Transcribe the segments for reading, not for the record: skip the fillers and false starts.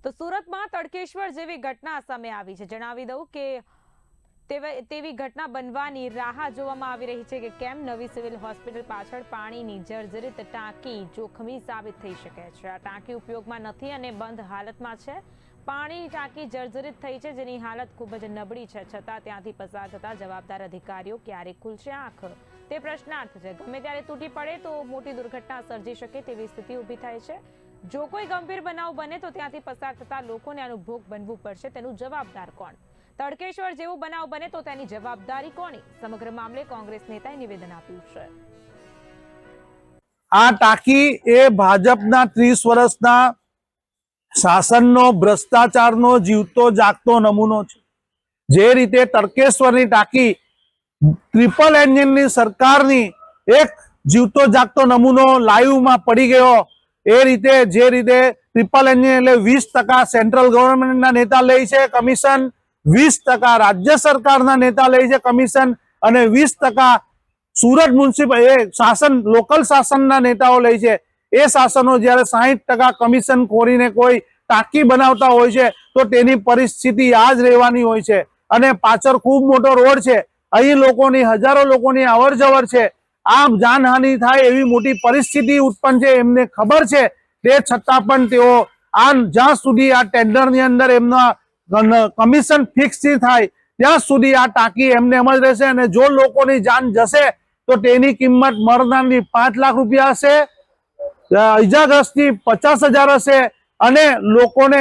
તો સુરતમાં તડકેશ્વર જેવી ઘટના સામે આવી છે। જણાવી દઉં કે તેવી ઘટના બનવાની રાહ જોવામાં આવી રહી છે કે કેમ નવી સિવિલ હોસ્પિટલ પાછળ પાણીની જર્જરિત ટાંકી જોખમી સાબિત થઈ શકે છે। આ ટાંકી ઉપયોગમાં નથી અને બંધ હાલતમાં છે। પાણીની ટાંકી જર્જરિત થઈ છે, જેની હાલત ખૂબ જ નબળી છે, છતાં ત્યાંથી પસાર થતા જવાબદાર અધિકારીઓ ક્યારે ખુલશે આંખ તે પ્રશ્નાર્થ છે। ગમે ત્યારે તૂટી પડે તો મોટી દુર્ઘટના સર્જી શકે તેવી સ્થિતિ ઊભી થાય છે। જો કોઈ ગંભીર બનાવ બને તો ત્યાંથી પસાર થતા લોકોને આનું ભોગ બનવું પડશે। તેનું જવાબદાર કોણ? તડકેશ્વર જેવું બનાવ બને તો તેની જવાબદારી કોની? સમગ્ર મામલે કોંગ્રેસ નેતાએ નિવેદન આપ્યું છે। આ ટાંકી એ ભાજપના 30 વર્ષના શાસનનો ભ્રષ્ટાચારનો જીવતો જાગતો નમૂનો છે। જે રીતે તડકેશ્વરની ટાંકી ટ્રિપલ એન્જિનની સરકારની એક જીવતો જાગતો નમૂનો લાઈવમાં પડી ગયો, એ રીતે જે રીતે ટ્રિપલ એન્જિન એટલે 20% સેન્ટ્રલ ગવર્મેન્ટના નેતા લે છે કમિશન, 20% રાજ્ય સરકારના નેતા લે છે કમિશન અને 20% સુરત મ્યુનિસિપલ શાસન લોકલ શાસનના નેતાઓ લે છે। એ શાસનો જ્યારે 60% કમિશન ખોરીને કોઈ ટાંકી બનાવતા હોય છે તો તેની પરિસ્થિતિ આ જ રહેવાની હોય છે। અને પાછળ ખૂબ મોટો રોડ છે, અહીં લોકોની હજારો લોકોની અવર જવર છે, આ જાનહાનિ થાય એવી મોટી પરિસ્થિતિ ઉત્પન્ન છે, એમને ખબર છે। તે છતાં પણ તેઓ જ્યાં સુધી આ ટેન્ડરની અંદર એમના કમિશન ફિક્સ થાય ત્યાં સુધી આ ટાંકી એમને એમ જ રહેશે। અને જો લોકોની જાન જશે તો તેની કિંમત મરનારની 5 લાખ રૂપિયા હશે, ઈજાગ્રસ્તની 50,000 હશે અને લોકોને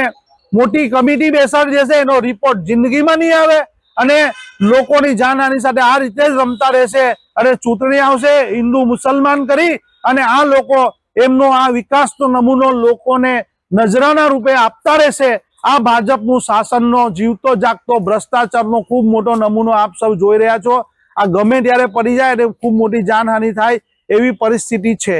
મોટી કમિટી બેસાડી દેશે, એનો રિપોર્ટ જિંદગીમાં નહીં આવે અને લોકોની જાનહાનિ સાથે આ રીતે જ રમતા રહેશે। અને ચૂંટણી આવશે હિન્દુ મુસલમાન કરી અને આ લોકો એમનો આ વિકાસનો નમૂનો લોકોને નજરાના રૂપે આપતા રહેશે। આ ભાજપનું શાસનનો જીવતો જાગતો ભ્રષ્ટાચારનો ખૂબ મોટો નમૂનો આપ સૌ જોઈ રહ્યા છો। આ ગમે ત્યારે પડી જાય અને ખૂબ મોટી જાનહાનિ થાય એવી પરિસ્થિતિ છે।